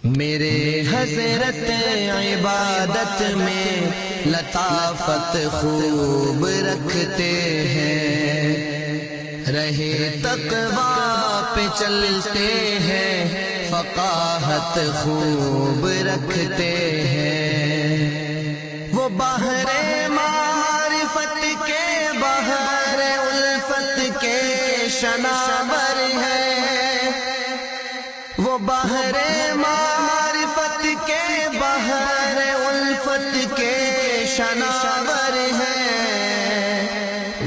میرے حضرت عبادت میں لطافت خوب رکھتے ہیں، رہے تقویٰ پہ چلتے ہیں، فقاہت خوب رکھتے ہیں۔ وہ بحر معرفت کے بحر الفت کے شناور ہیں، وہ بحر معرفت کے بحر الفت کے شناور ہیں۔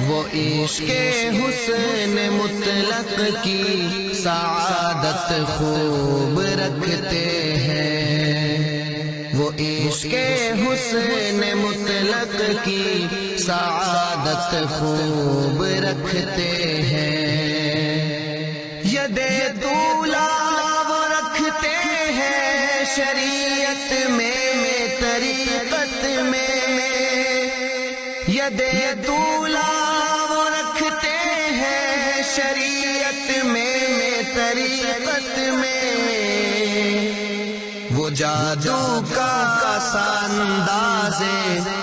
وہ عشق حسن مطلق کی سعادت خوب رکھتے ہیں، وہ عشق حسن مطلق کی سعادت خوب رکھتے ہیں۔ ید دولا وہ رکھتے ہیں شریعت میں طریقت میں، ید دولا وہ رکھتے ہیں شریعت میں طریقت میں۔ وہ جادو کا انداز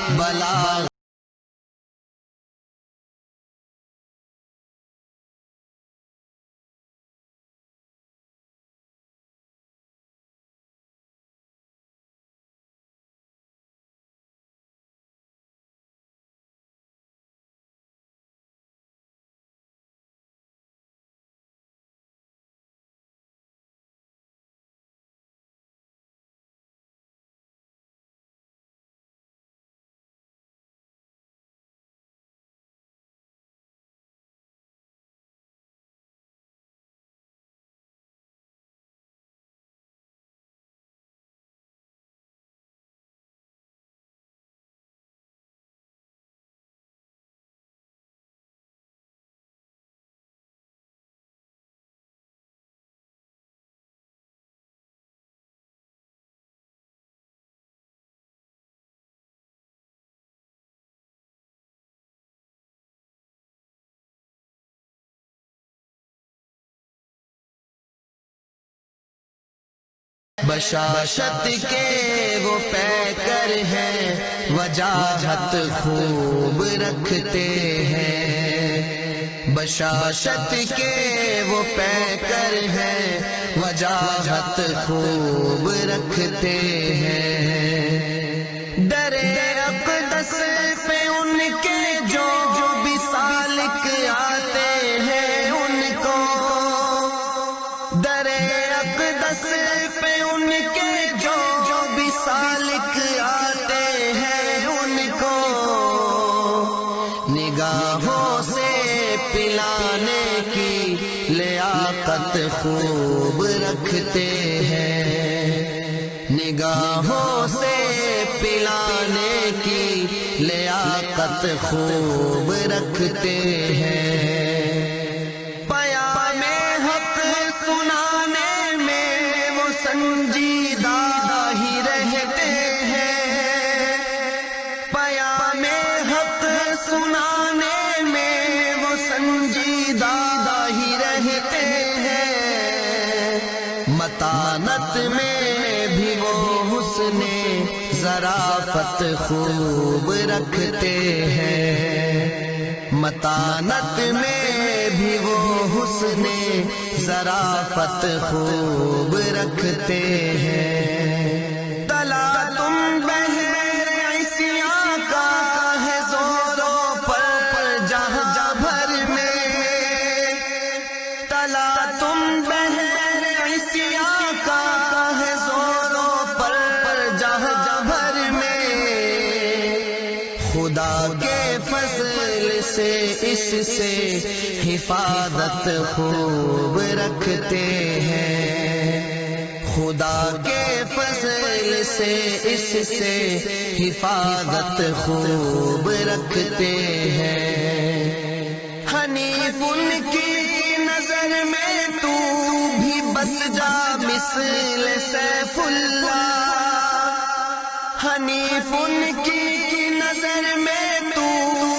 بلاغت بشاشت کے وہ پیکر ہیں، وجاہت خوب رکھتے ہیں، بشاشت کے وہ پیکر ہیں، وجاہت خوب رکھتے ہیں۔ در اقدس پہ ان کے جو بھی سالک آتے ہیں ان کو، در اقدس پہ ان کے جو بھی سالک آتے ہیں ان کو، نگاہوں سے پلانے کی لیاقت خوب رکھتے ہیں، نگاہوں سے پلانے کی لیاقت خوب رکھتے ہیں۔ پیام حق سنانے میں وہ سنجیدہ ہی رہتے ہیں، پیام حق سنانے میں وہ سنجیدہ ہی رہتے ہیں۔ متانت میں بھی وہ حسن ظرافت خوب رکھتے ہیں، متانت میں بھی وہ حسن ظرافت خوب رکھتے ہیں۔ تلا تم بہر عیسیٰ کا ہے زوروں پر جہاں بھر میں، تلا تم بہر عیسیٰ کا ہے زوروں پر جہاں بھر میں۔ خدا کے فضل سے اس سے حفاظت خوب رکھتے ہیں، خدا کے فضل سے اس سے حفاظت خوب رکھتے ہیں۔ حنیف ان کی نظر میں تو بھی بس جا مثل سیف اللہ، حنیف ان کی نظر میں تو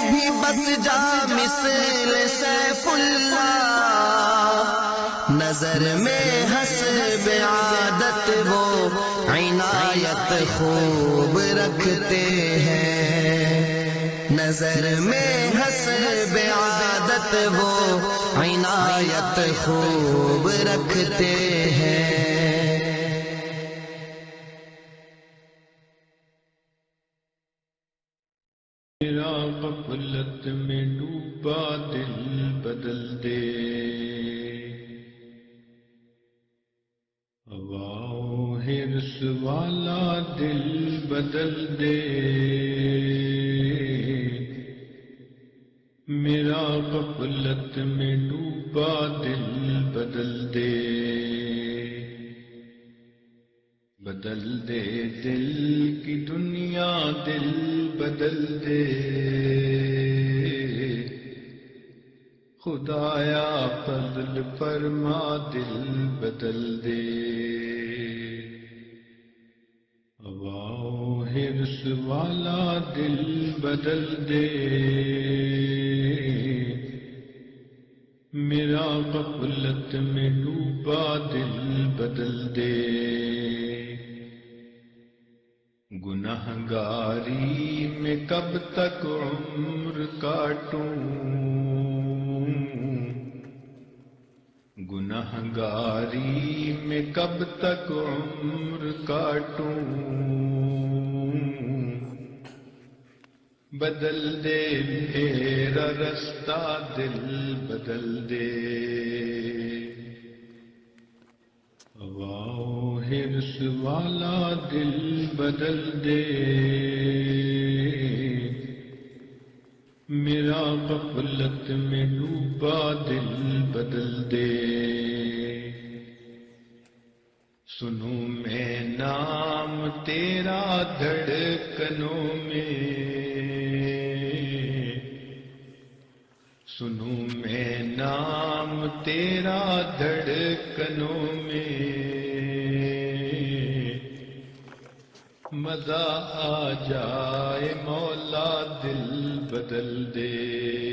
بھی بس جا مثل سیف اللہ۔ نظر میں حسب عادت وہ عنایت خوب رکھتے ہیں، نظر میں حسب عادت وہ عنایت خوب رکھتے ہیں۔ میرا غفلت میں ڈوبا دل بدل دے، ہواؤں حرص والا دل بدل دے، میرا غفلت میں ڈوبا دل بدل دے، بدل دے دل کی دنیا دل بدل دے، خدایا فضل فرما دل بدل دے، ہواؤں حرص والا دل بدل دے، میرا غفلت میں ڈوبا دل بدل دے، گنہگاری میں کب تک عمر کاٹوں، گنہگاری میں کب تک عمر کاٹوں، بدل دے میرا رستہ دل بدل دے، ہواؤں حرص والا دل بدل دے، میرا غفلت میں ڈوبا دل بدل دے، سنوں میں نام تیرا دھڑکنوں میں، سنوں میں نام تیرا دھڑکنوں میں، مزہ آ جائے مولا دل بدل دے،